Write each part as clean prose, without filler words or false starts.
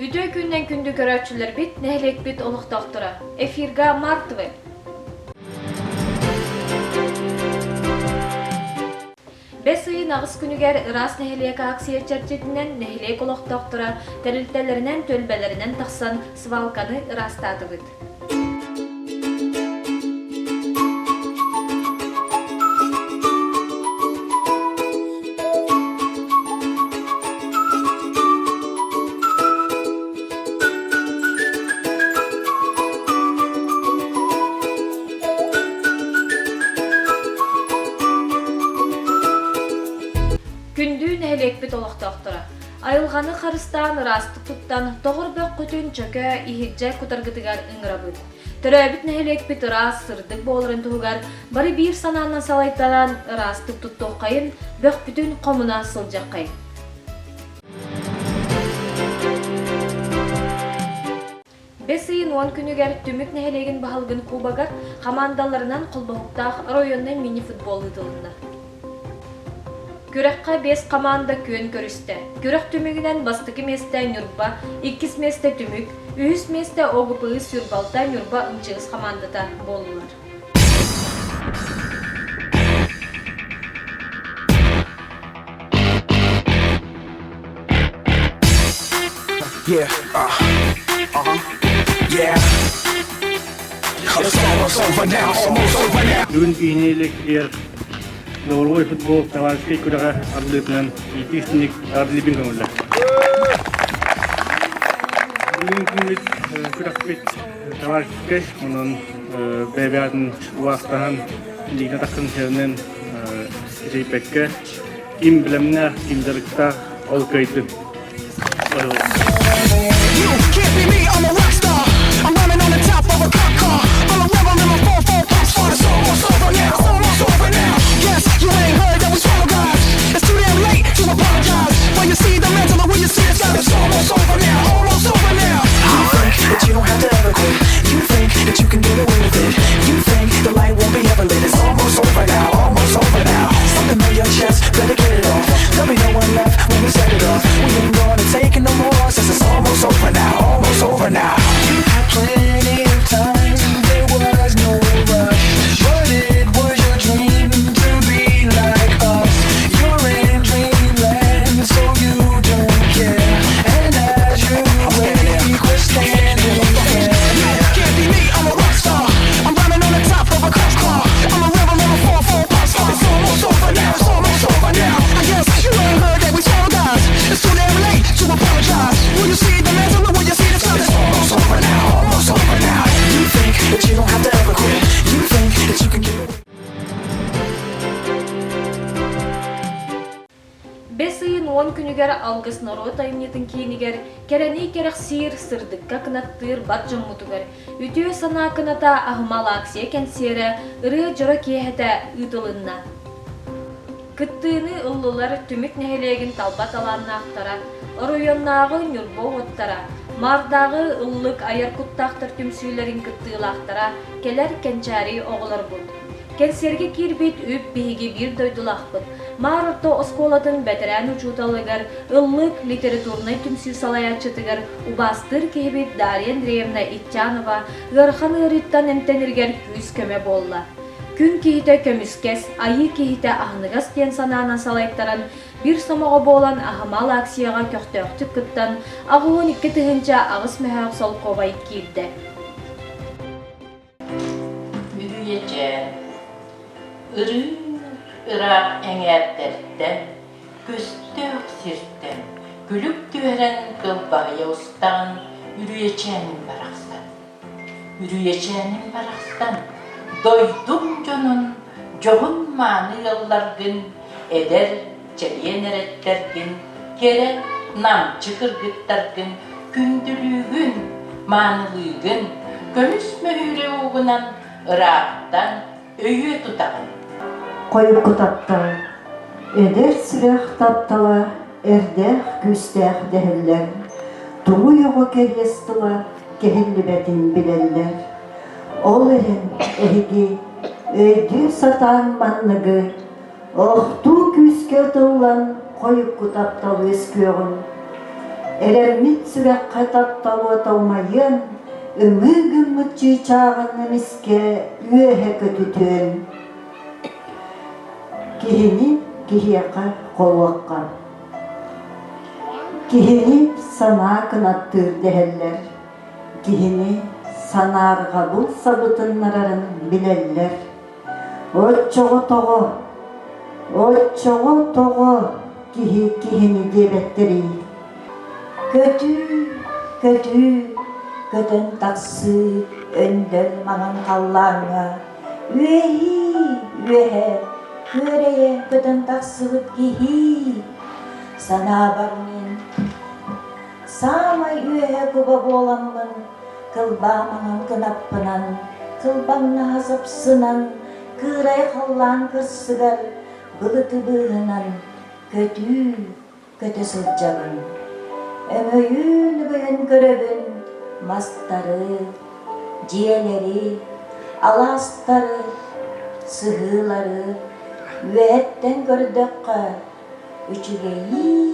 Үтө күннен күндү көрөчүлөр бит, нехлек бит олух доктора. Эфирга Мартовы. Бес ыйын агыс күнүгер ырас нехлек акция чарчетинен нехлек олух доктора терилтелеринен төлбелеринен тахсан свалканы ырастатыбыт. Күндүү нехлекбит олух доктора. Айылғаны қарыстан, растық тұттан, тоғырбек күтін чөкө ихиджай кутаргытыгар ыңырабыт. Төрөбіт нехлекбит ырас сырдык болырын туғығар, бары бир сананна салайтаран растық тұттуқ қайын, бөк бүтін қомуна сылжақ қайын. Бес ыйын 10 күнігер түмік нехлегін бағалғын кубагар командаларынан қолбауқтақ районнан мини-футбол ұтылынна. Күрәкқа 5 команда көн көрісті. Күрәк түмігінен бастықы месті Нюрба, 2 месті түмік, 3 месті оғыпығы сүрбалта Нюрба ұнчығыз командата болулар. Бүгін бейнелік Doğru futbol tavsiye kurağa adlıklan yetişkinlik adlibin konular. Bugün günlük kurakbet tavsiye onun bebeyatın ulaştıran ligine takım serinin şeypekke kim bilimler kimdarıkta ol kayıtın. Yes, you ain't heard that we swallow guys. It's too damn late to apologize. When you see the mantle, when you see it's got, it's almost over now, almost over now. You think that you don't have to ever quit. You think that you can get away with it. You think the light won't be ever lit. It's almost over now, almost over now. Something on your chest, better get it off. There'll be no one left when we set it off. We ain't gonna take it no more since it's almost over now, almost over now. You had plenty of time, there was no rush, but it was your dream. Бес ыйын 10 күнігер алғыс народ айымнетін кейінігер керені керек сир сырдыққа кынаттыр бат жаммутугар. Үтіе сана кыната ағымал аксия кәнсері ыры жора кейхеті ұтылынна. Кыттыыны ұллылар түмік нәхелегін талбат аланна ақтара, районнағы Нюрба оттара, мардағы ұллық аяр құттақтыр түмсүйлерін кыттыылы ақтара, келер кәнчәрі оғылар бұл. Кенсерге кирбит үп биһиги бир дойдулахпыт. Марорто осколатын бәтерән учуталыгар, ыллык литературный түмсү салаячытыгар, убастыр кебит Дарья Андреевна Итчанова, ғырхан ырыттан әмтенергер күз көмө болла. Күн кихите көміскес, айы кихите ахныгас тен санаана салайттаран, бир сомоға болан ахымал акцияға көқтөқтік кыттан, ағуын 2 тыгынча ағыс мәхәк сол ковай кирді. Irak eŋerterden, göstök sirtten, gülüp düveren kılbağıya ustan, yürüyeceğinin baraksan. Yürüyeceğinin baraksan, doydum canın, çoğun mani yıllargın, eder çeliyen eretlergin, kere nam çıkırgıtlargın, kündülüğün, manılığın, gönüs mühüre oğunan, Irak'tan öyü tutağın. Koyup kutatta, eder sürek tattala, erdek küstek dehiller. Tuğu yoğu kehestila, kehillibetin bileller. Ol erin ehigi, öydü satan manlıgı, ohtu küske tığlan, koyup kutaptal ösküğün. Eremit sürekka taptalı tolmayın, ümü çağın nemiske üyehe kötütün. Kihini kihiyaka kolvakka. Kihini sana kınattır deheller. Kihini sanarga bul sabıtınlararın bileller. Oççoğu toğu, kihini debetteri. Kötün taksı öndön manan kallanga. Üehe, köreye kötün taksı kihi. Sana barmin, samay üehe kuba bolamın. Kılba manan kınapınan, kılbanna hasapsınan. Kıray kallan kırsıgar, bılıtı bığınan. Kötü sılcağın. Ömöyün görebün, mastarı, ciğerleri, alastarı, sıhıları, üetten gördükka, üçügeyin.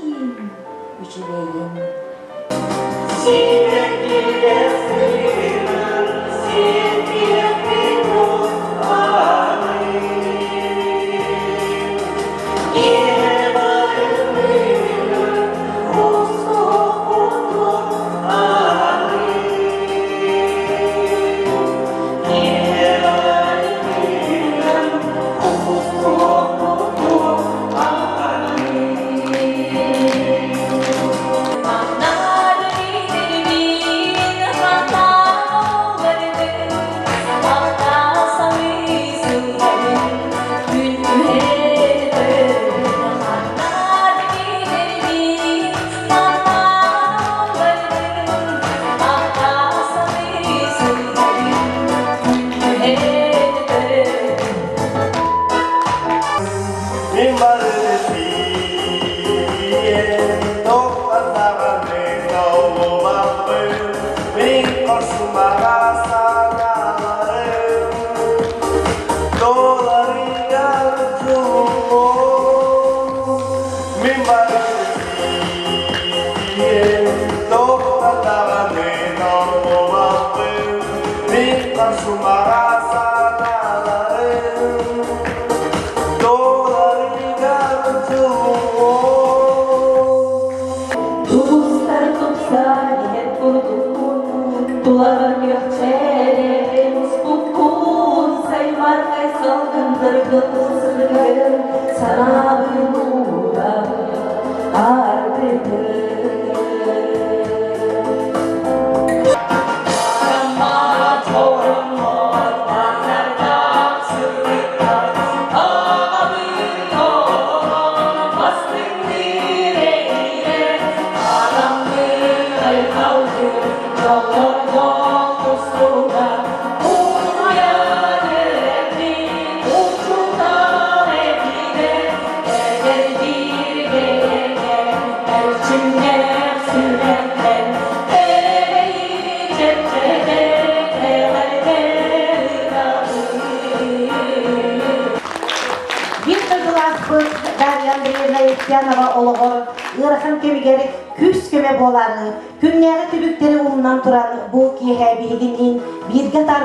Yanava oluğu, ırıkın kemigeri küs keme bolarını, künneri tülükleri umdan turan bu kihe bihiginin birge tar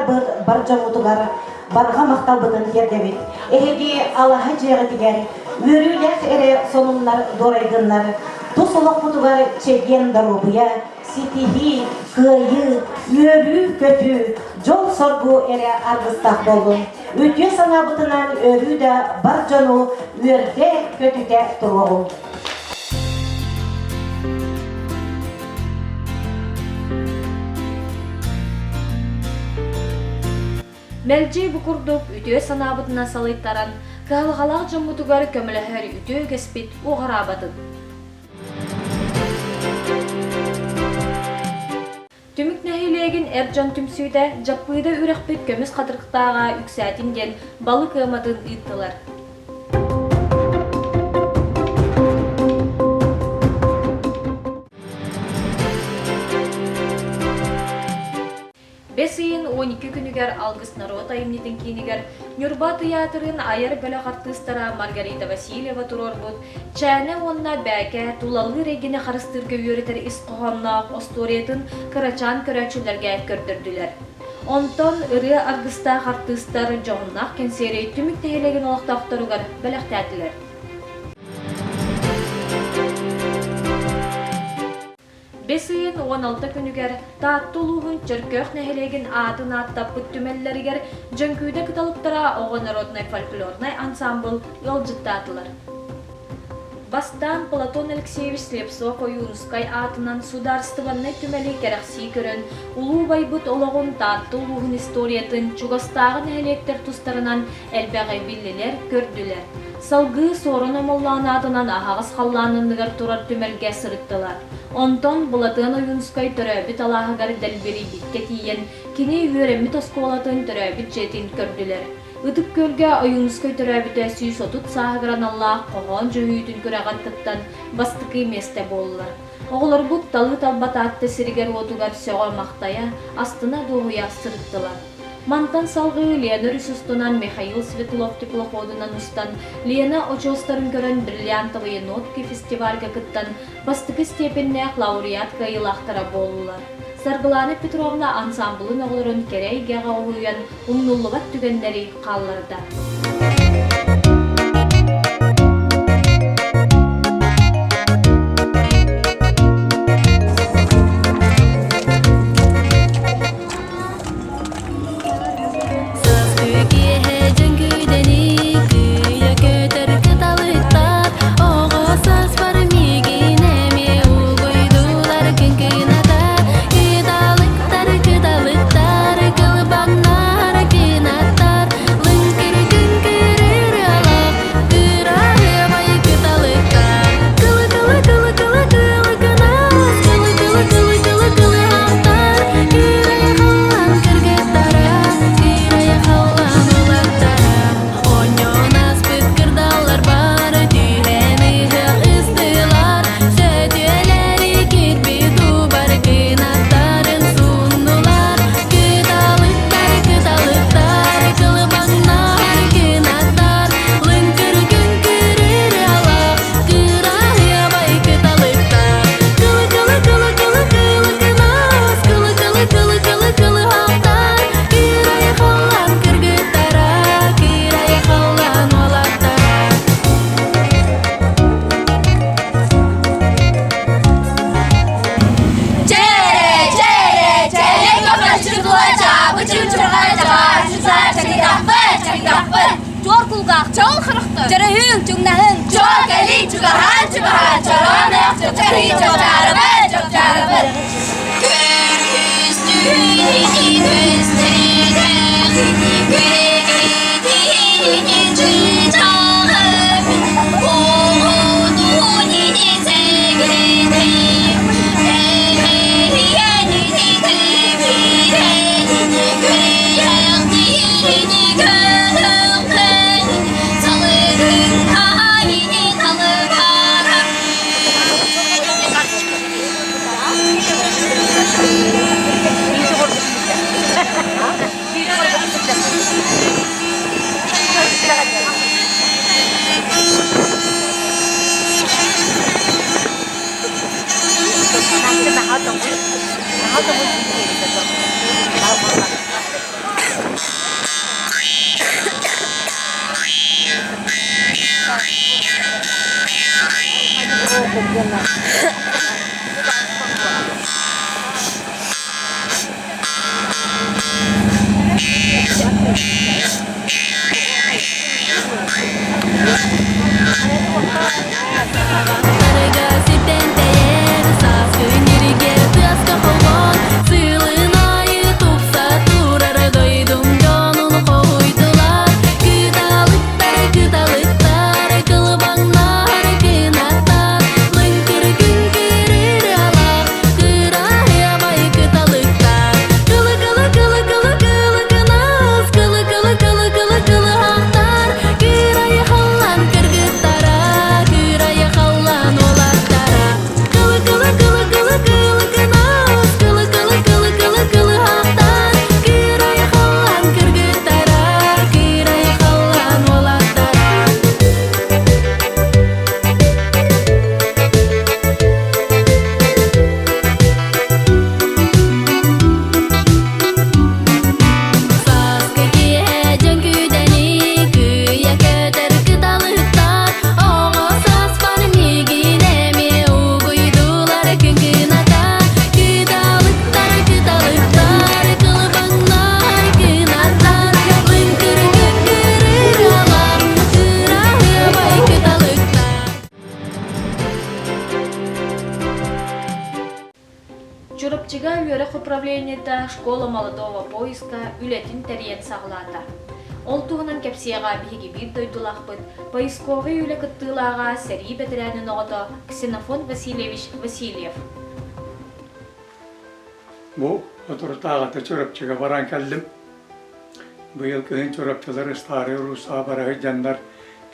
barca mutugar, barga maktal bıdın yerdevit. Ehedi Allah'a cihetiger, vörüler ere sonunlar doraygınlar, tusuluk mutugar çegen darubuya, sitihi, kıyı, yörü kötü, jol sorgu ere argıstak bolun. Ötüye sana bıtınan örü de barcanu, örde kötüde turuğun. Melci bukurduk ütüye sanabıtına salıйттаран, kağılğalaq jommutugar kömüleheri ütüye kespit uğarabatın. Tümük nehilegin Ercan tümsüyde Japıyda ürekbet kömüs katırıqtağa üksətingen balık ığmadın ıttılar. Бесиин 12 күнігер алгыс народ айымнитин кинигер Нюрба театрын айар бөлі артыстара Маргарита Васильева турорбут, чәне онна бәке тулалы регіне қарыстырғы үйретер исқоғамнақ осториятын кырачан көрәчілерге көрдірділер. Онтон ыры аргыста артыстар жоғыннақ кенсері түмік тәйелеген олақтақтаруғар бәліқтәділер. Бесиин 16 күнігер тааттулуғын чөркөк нәхелеген атын аттап бүттүмеллерігер жөнкүйді кыталыптара оғы народный фольклорный ансамбл ылжыттатылар. Бастан Платон Алексеевич Слепцов Оюнскай атынан сударстванный түмәлі керақси көрін улу байбыт олығын тааттулуғын историятын Чугастағы нәхелектер тустарынан әлбәғай биллелер көрділер. Салгы сорын омоллан атынан ағағыз қалланындығар турар түмәлге сырыттылар. Онтон Булатын Оюнскай төрәбіт алағығар дәлбері бітке тиен, кені үйеремі тоскуалатын төрәбіт жетін көрділер. Үтіп көлге Оюнскай төрәбіті сүй сотут сағығыран Аллах қоған жөйітін көрәған кыттан бастықы месте болылар. Оғылар бұт талы талбат атты сірігер отуғар сөға мақтая, астына доғуя сырыттылар. Мантан салғы Лена Рюсустунан Михаил Светлов теплоходынан устан Лена очостарын көрін бриллиантовые нотки фестивальга кыттан бастықы степенне лауреатка илақтара болулар. Саргыланы Петровна ансамблын оғылырын керей геға оғуян умнуллыбат түгендері қалларда. Sarıga sitten teyer, saz günleri geri tüyas kapılon. Чурапчыга үөрэх управлениета школа молодого поиска үлетин тәриен сағылата. Ол туғынан кепсияға биһиги бир дойдулақпыт, поисковый үле кыттылаға сәрі бәтірәнін оғыто Ксенофон Васильевич Васильев. Бу отуртағаты чурапчыга баран кәлдім. Быйыл кыһын чурапчылар старый руса барағы жандар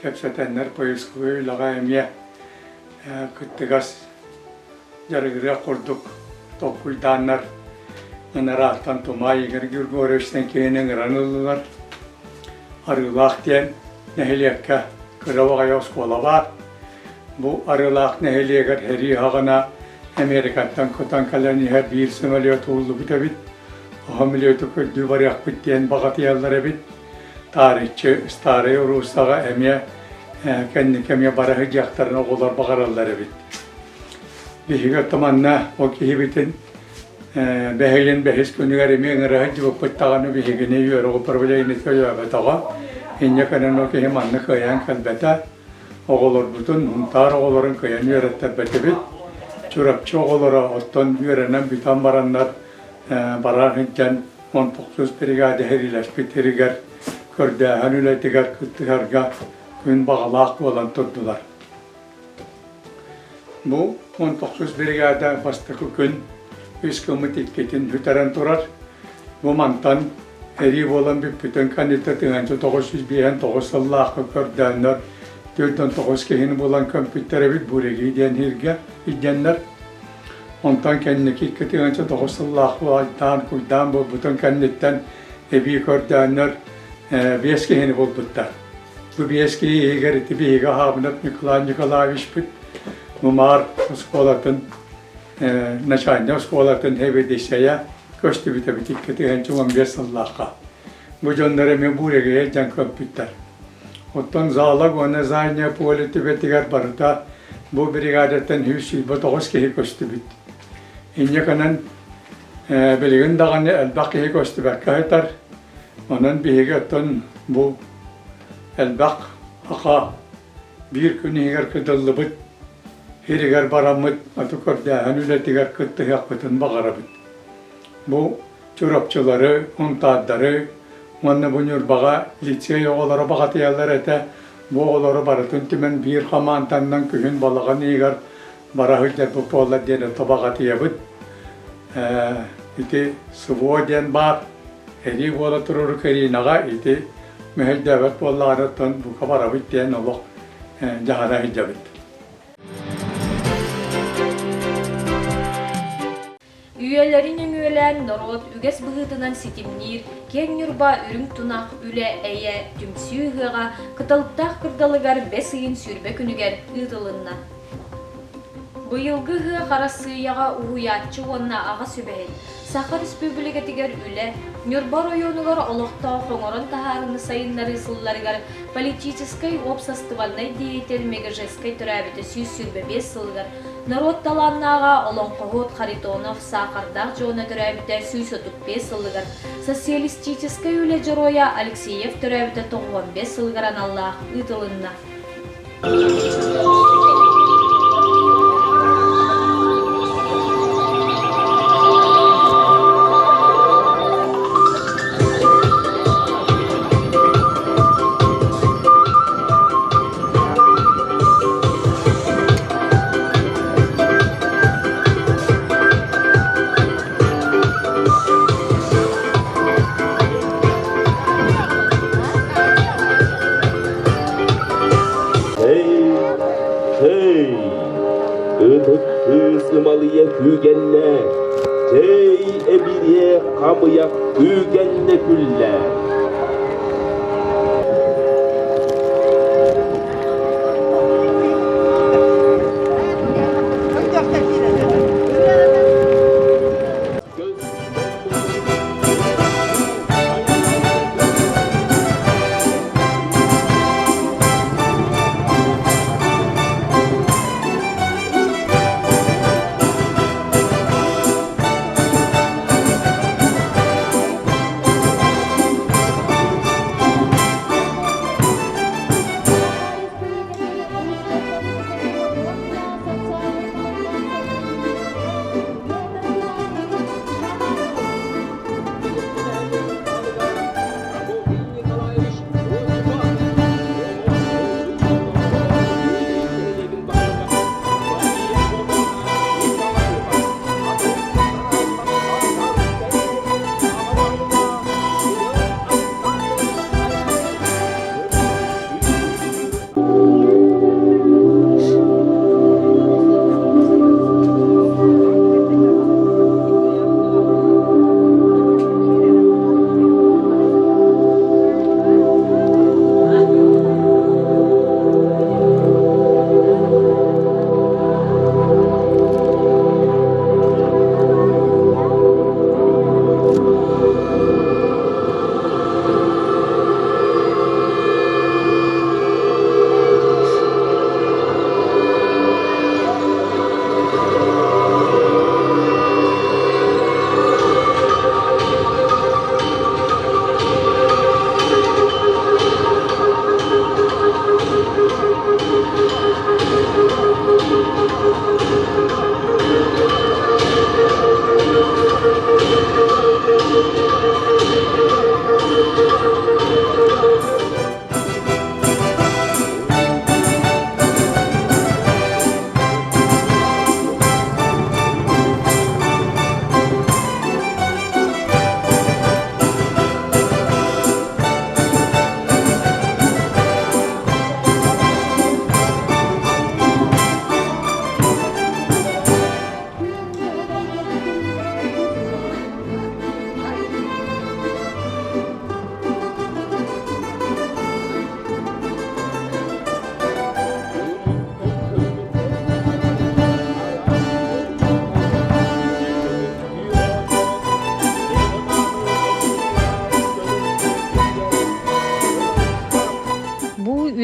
кепсетеннер поисковый үлаға әмия кыттыгас жарыгырға құрдық тоқуйданнар. Нанарақтан тума егер гүргөрөштен кейінен ғранылылар. Arılaq diyen neheliyekka kıravığa yoskola var. Bu arılaq neheliyeker heri hağına Amerika'dan kutan kalani her bir sameliyat oldu bitabit. O ameliyatı kördü varyak bit diyen bağıtıyallara bit. Tarihçi Starı Rus'a emiye kendi kemiye barahı yaktarına oğlar bağırallara bit. Bihiga tamanna o kihibitin Behelin behis kunigari mi ngarahan jibuk petagano bihigini yoro ko parwalay nito yo betaga inya kanano ke himanna kayan kalbeta ogolor butun huntar ogolorun kayan yaratta betebit çurapçı ogolora otton yörenem bitan baranlar baran hiccan 19 brigade herilaş biteriger körde hanüle tigar kıttıgarga gün bağlaq olan tuttular. Bu 19 brigade bastıkı gün Üskümütikketin hüteren turar. Bu mantan eri olan bir bütün kandidatın 909 Allah'a kördüğünler 409 kehin bulan kompütere bir buraya diyen hirge idyenler. Ondan kendiki ketin 9 Allah'a altan kuydan bu bütün kandidatın evi kördüğünler 5 kehin bulbutlar. Bu 5 kehin higeriti bir higa habnat Nikolaevich bit. Mumar skolatın Начальник школатын хебедешая көшті бітіп кетеген 15 Allah'a. Bu jonlarımı buraya can kompüter. Ottan zağlak ona zayne politi betigar barıta bu brigadetten hüsü bu 9 kehi köştü bit. İnce kanan bilgin dağını elbaq kehi köştü bekkahitar. Onun bihigattan bu elbaq aqa bir gün higer kıdıllı bit. Hiriger baramıt atıkörde hanüle tigar kıttı yakıtın bağırabıt. Bu çorapçıları, untadları, onunla bunur bağa, liseye oğlara bağıtıyarlar ete, bu oğlara baratın tümen bir hamantandan kühün balağın igar barahıcı bu poğla diyene tabağıtıyabıt. İti sıvı diyen bar, heri boğla turur kerinağa iti müheddevet boğlarıtın bu kabarabıt diyen oluk cahara hicabıt. Üyelerin üyelen narod üges bıhıtınan sitimnir, ken yurba ürüm tunak üle eye tümsü hığa kıtalıktaq kırdalıgar 5 yın sürbe günüger ıdılınna. Bu yılgı hığa qarasıyağa uhuyatçı onna ağa sübehet. Sakha Respublikatigar üle, Nurba rayonugар олықта хоңорон тахарыны сайыннары сылларыгар политической обществовальной деятель мегажеской түрәбіті сүйсүрбе 5 сылгар народ таланнаға олон қоғыт Харитонов Сақардақ жона түрәбіті сүйсөтіп 5 сылгар социалистической үле жороя Алексеев түрәбіті 95 сылгаран Аллах ұтылынна. Isımalıya hügenler, cey ebiriye kamıya hügenne güller.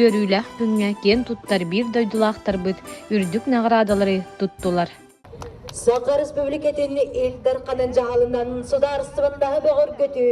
үөрүүлэх бүңҥэ кен туттар бир дойдулаахтар быт үрдүк наградалары туттулар. Сақа Республикатын Илдар Қанан жағалынан сударствандағы бөғір көті,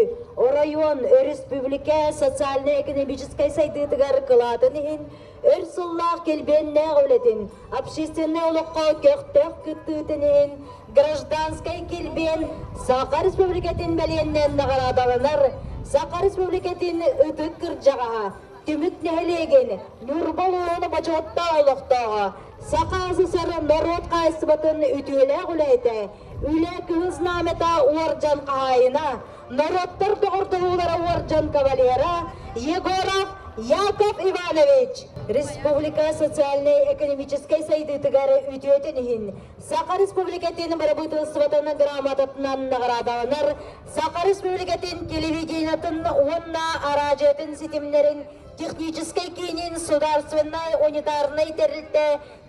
район республика социально-экономической сайдытығар қылатынығын, өрсуллақ келбен нәғылетін, общественный олыққа көқтөк күттітінігін, гражданской келбен Сақа Республикатын бәленнен нағарадаланар, Сақа Республикатын үтік кіржаға, түмік нәлеген, нүрбал ораны бачуатта олықтаға, Сақазы сары народ қайсыбатын үтілі құлайды. Үлі күз намета оржан қайына, народтар тоғыртығылары оржан кавалера Егоров Яков Иванович. Республика социально-экономической сайдытығары үтетінігін. Сақа Республикатын барабытылсыватаны грамотатынан нағырадаланар, Сақа Республикатын телевидениятын онна аражетін сетімлерін технической кейнин сударственной унитарной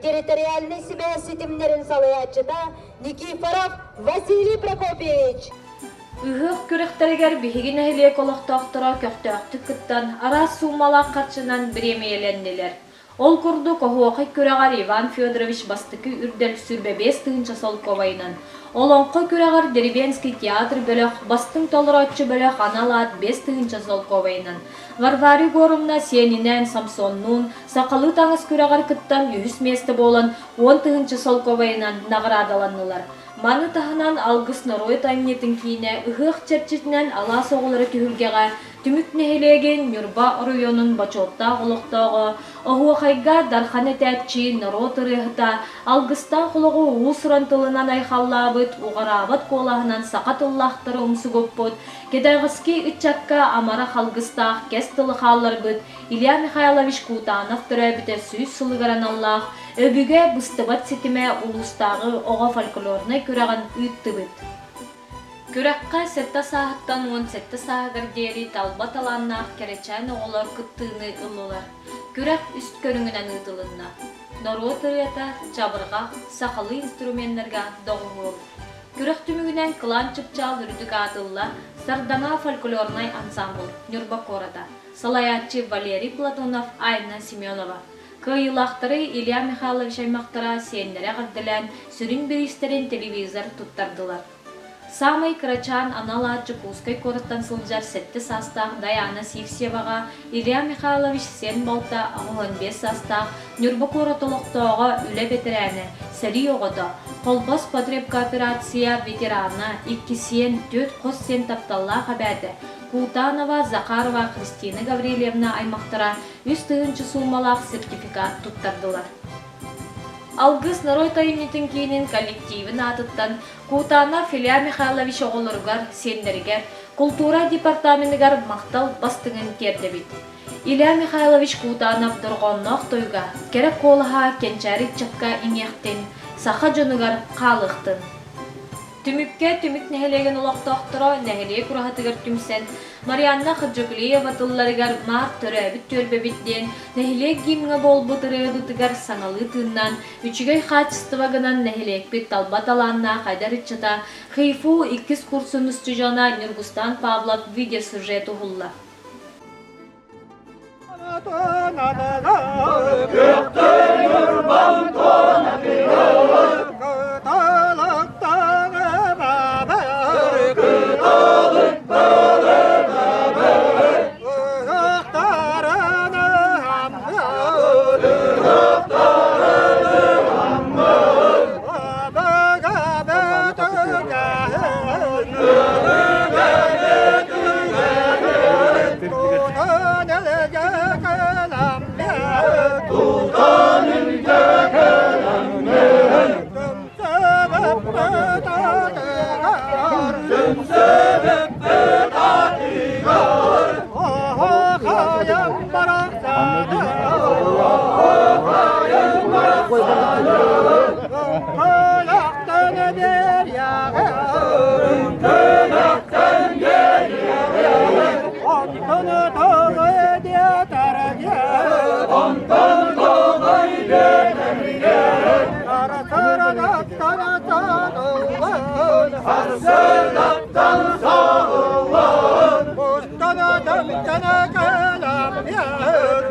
территориальной себя сетимнерин салаячыта Никифоров Василий Прокопьевич. Үхік күріқтерігер бігігін әхілек олықтақтыра көқтөқтік күттан ара сумалақ қатшынан біремейленділер. Ол күрді қоғуақы күрағар Иван Федорович бастықы үрдел сүрбе 5 тыгынча сол ковайынан. Олонқы күрағар Деревенский театр бөліқ, бастың толыратчы бөліқ аналат 5 тыгынча сол ковайынан. Варвари Горовна Сенинен Самсоннун, сақалы таңыз күрағар күттан 100 месті болын 10 тыгынча сол ковайынан нағырадаланылар. Маны тахынан алгыс нарой тайнетін кейіне ұхық черчетінен ала соғылары түхілгеға түмік нәхелеген Нюрба районын бачотта құлықтағы, оғуақайға дархан әтәтчі народ ұрығыта, алгыстан құлығы ұсыран тылынан айқаллабыт, уғарабыт қолағынан сақатыллақтары ұмсы көппіт, кедайғызки үтчакка амара қалгыстақ кәс тылы қалар бұд, Илья Михайлович Кутанов түрәбіті сүйіз сылығаран Аллах, өбіге бұстыбат сетіме ұлыстағы оға фольклорны көраған үтті бұд. Күрәкқа сәтті сағыттан 17 сағығыр дері талбат аланнақ кәречәні олар күттіғыны ұлылар. Күрәк үст көріңінен ұтылынна. Народ ұрията, жабырға, сақалы инструменттерге доғын ол. Күрәк түмігінен қылан чыпчал үрдік атылла, Сардана фольклорнай ансамбл, Нюрба Корада, Салаятчы Валерий Платонов, Айна Семенова. Кыйылақтары Илья Михайлович аймақтара сенлері ғырдылан сүрін бірістерін телевизор туттардылар. Самый крачан аналаачы Кускай кораттан сылжар 7 састақ Даяна Сивсеваға, Илья Михайлович сен болта 15 састақ Нюрба Коратолықтауға үлі бетерәні, сәрі оғыда, қолбас потреб кооперация ветерана, 2 сен 4 қос сен тапталла қабәді, Кутанова, Захарова, Кристина Гаврилевна аймақтара 100 тыгынчы сумалақ сертификат туттардылар. Алгыс нарой тайынетін кейінен коллективін атыттан Кутанов Илья Михайлович оғылырғар, сендергер, культура департаментігер мақтал бастыңын кердебет. Илья Михайлович Кутанов дұрғаннақ тойға, керек қолыға кенчәрік чапқа инектен, сақа жонығар қалықтын. Түмікке түмік нәхелеген олақтақтыра нәхеле күрағатығыр түмсен, Марианна Хаджоглиева тылларыгар мар төрәбіт төрбебіттен, нәхеле гимға бол бұтыры бұтығар саңалы тыңнан, үчігай қачыстывағынан нәхелек бет талбат аланна қайдар үтчата, Хейфу 2 курсын үсті жана Нюргустан Павлов видеосюжеті ғылла.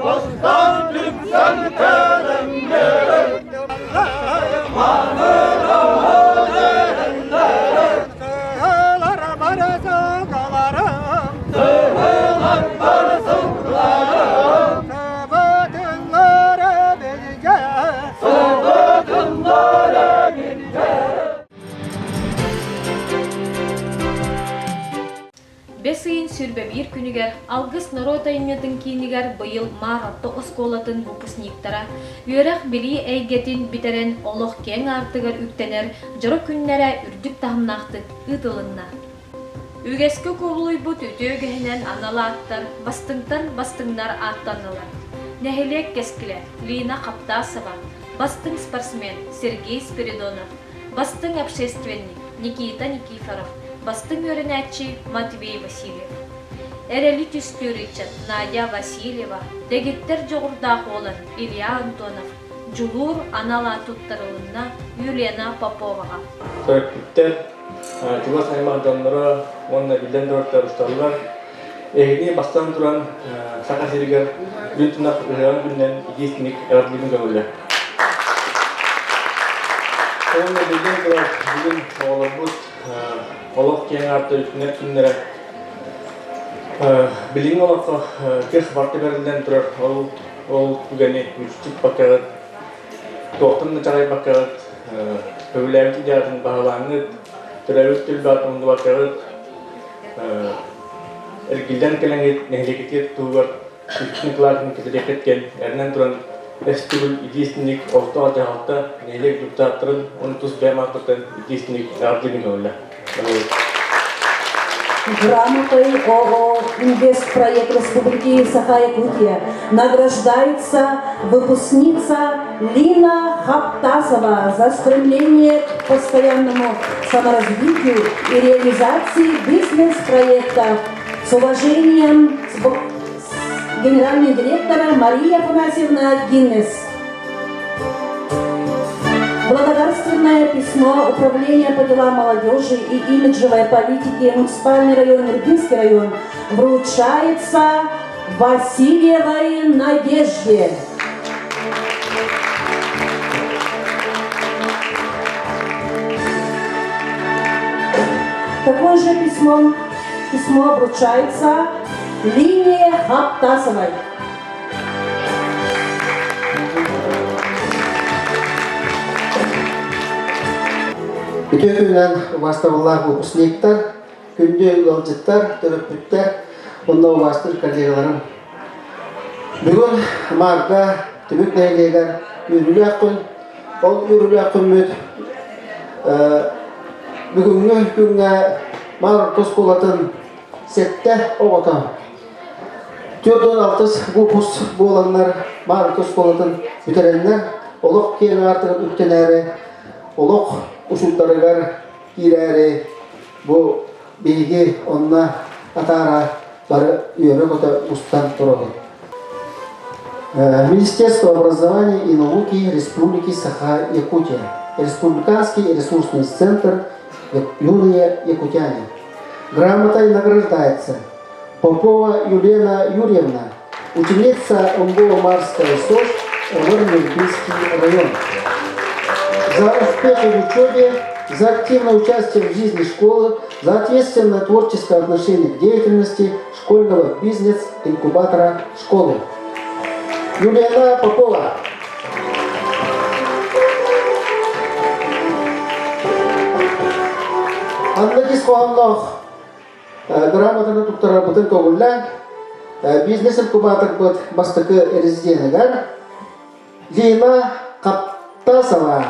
Bostana Бес ыйын сүрбе bir күнігер, алгыс народ айнетін кейінігер бұйыл маратты осколатын выпускниктара, үйерек білі әйгетін бітерен олық кен артығыр үктенер, жыры күннері үрдік тағымнақтық ұтылынна. Үгескі көбілуй бұт өтеугенен аналы аттар, бастыңдар аттанылар. Нәхелек кескіле Лина Каптасова, бастың спортсмен Сергей Спиридонов, бастың общественник Никита Никифоров, бастың өрінәтчі Матвей Васильев. Әрелі түстү Ричард Надя Васильева, дегеттер жоғырдақ olan Илья Антонов, Жулур анала туттарылына Юлена Поповаға. Төрттер, Чугас аймағданлары, онына білден дөрттер ұсталылар. Егіне бастан тұран сақа серігер бүн тұнақ ұйған күннен едестінік әғадлығын көңілі. Онына білден тұран бүгін оғылар бұд, олық кен арты үтінер күннері білін олаққа кех барты бәрілден тұрар. Ол бүгіне мүштік баққағыд, тоқтымды жағай баққағыд, өвіләмті жағын бағалаңыз, түрәуіт түл батымды баққағыд, Ergilden kelengit nehleketet tuğar tekniklarını keletken ernen turan vestibil idisnik orta jahatta nehlek duktatırın onu tuz bemaktan idisnik ardılın öyle. Грамотой ООО «Инвестпроект Республики Саха-Якутия» награждается выпускница Лина Хаптасова за стремление к постоянному саморазвитию и реализации бизнес-проектов. С уважением, генеральный директор Мария Афанасьевна Гиннес. Благодарственное письмо Управления по делам молодежи и имиджевой политики муниципальный район Ирбинский район вручается Васильевой Надежде. Такое же письмо вручается Лине Хаптасовой. Күтөкүнен бастабылар выпускниктар, күнде ылжыттар, төрөппүттер, онда бастыр коллегаларым. Бүгін марда түбік нәйлегер үрілі ақын, ол үрілі ақын мүд бүгінгі күнге мар тұс болатын сетте оғыта. 4-6 выпуск боланлар мар тұс болатын бүтеренлер, олық кені артығын үктенәрі, олық ушултарыгар кирәре бу биги онна атара бары үйрө кота устан турады. Министерство образования и науки Республики Саха-Якутия, Республиканский ресурсный центр «Юные якутяне». Грамотой награждается Попова Елена Юрьевна, ученица МГУ-Марской СОЖ, Ирбинский район. За успехи в учебе, за активное участие в жизни школы, за ответственное творческое отношение к деятельности школьного бизнес-инкубатора школы. Юлиана Попова. Андагис Хуамнох. Грамотаны туктара бутын тогулла. Бизнес-инкубатор бут бастыкы резиденегар. Лина Каптасова.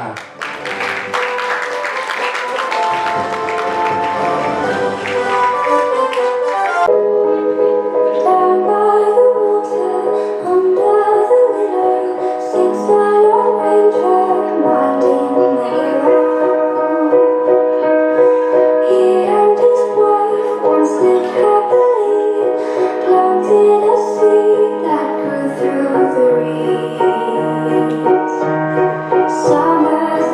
Summer's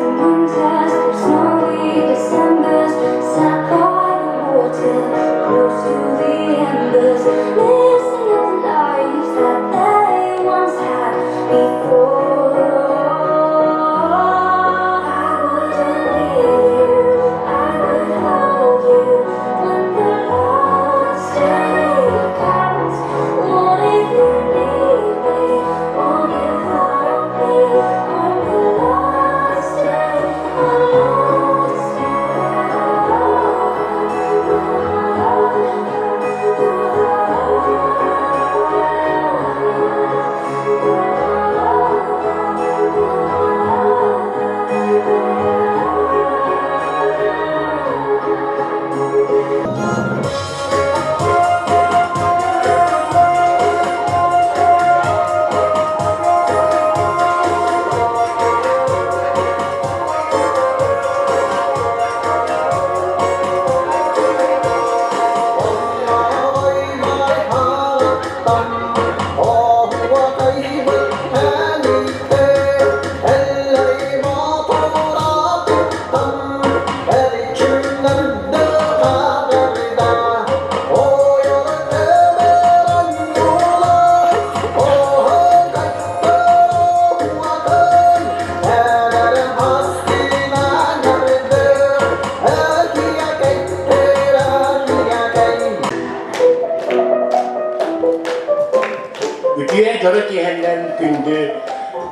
körü tihenden gündü,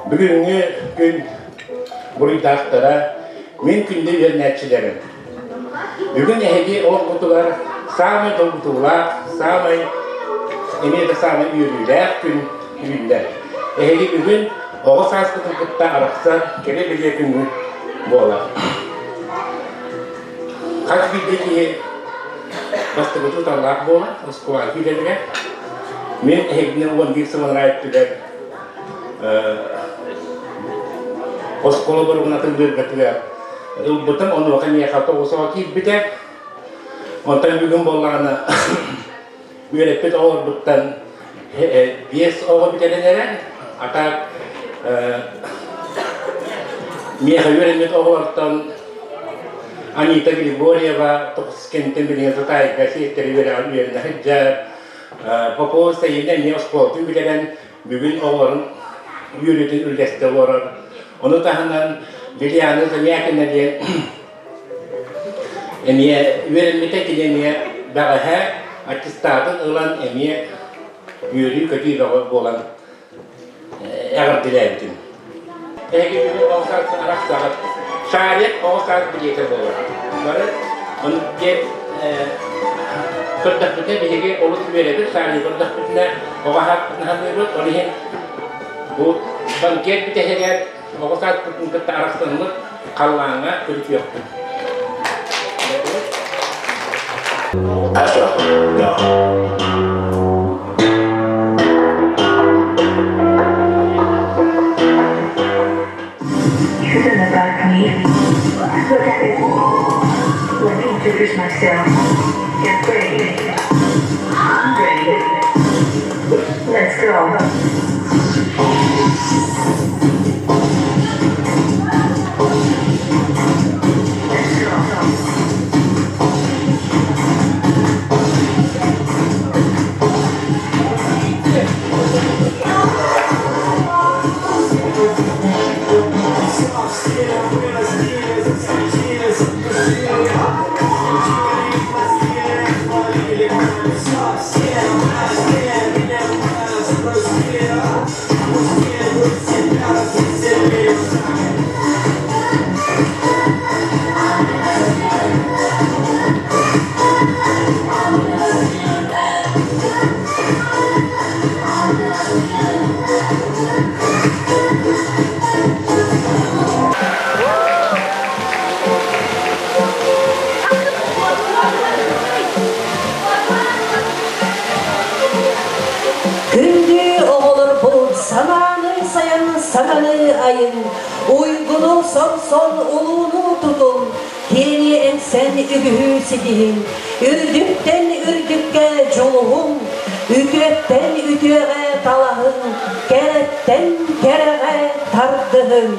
bugünkü gün buruydaklara, min gündü yönetçilerim. Bugün ehli o kutular, sağmay dolgutular, sağmay, emir de sağmay yürüyler, günler. Ehli bugün oğuz saskıtın kutta araksa, kere bize günü boğlar. Kaç bildeki bastı kutu talak boğlar, oskuvar giderler. Min ehli on bir zaman rayettiler. Oskolu barunatın bir gatiler. Betul onu akan ya kata usaki biter. Ondan bugün bollana böyle pet olur betul. Bias olur biterenler atak miya hayuren mit olurdan Anita Grigorieva tokskenten bilin tutay kasi terivera yerine heccar popo sayında miya oskolu biteren bugün olurun yürütün ülkeste olur. Onu tahanan Biliyanı zamiyakına diye emiye verilmete gidemiye daha atistatın olan emiye yürü kötü olan eğer dileyelim. Eğer bir olsaydı araksağı şayet olsaydı bilyeter olur. Böyle onun diye kırdıklıkta bir şey olup verebilir. Şayet kırdıklıkta o vahat nahamıyoruz. Onun için bu banket bir teşekkür Oğuz saskıtın kıtta araştırılır, kallağına kırık yoktur. Shouldn't about me. Look at it. Let me introduce myself. Get ready. I'm ready. Let's go. Uygunu son uluğunu tutun, yeni ensen ügühü sidihin, ürdükten ürdükke coluhun, ücretten ücüğe talahın, keretten kereye tardığın.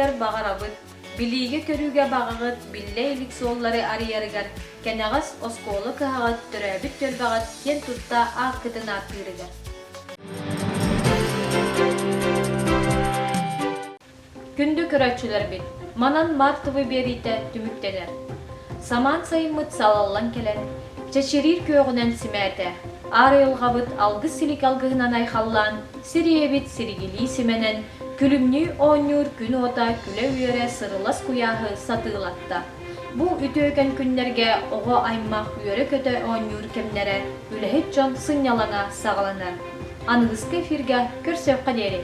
сылдьарыгар бағарабыт, билиге көрүүгэ бағағыт, билле илик суоллары арыярыгар, кенағас осколы кыһағат, төрөбүт төлбағат, кен тутта ақ кытын аттырыгар. Күндү көрөчүлөр бит, манан мартывы берите түмүктенер. Саман сайымыт салаллан келен, чечерир көөгүнен симәте, ары ылғабыт алгы силик алгыһынан айхаллан, сириебит сиригили сименен, күлүмнү ооннур күн ота күлө үйөрө сырылас куяһы сатыылатта. Бу үтөөгөн күннерге ого аймак үйөрө көтө ооннур кемнере үлэһит жон сыньялана сагаланар. Анығысқы эфирге көрсөп кадери.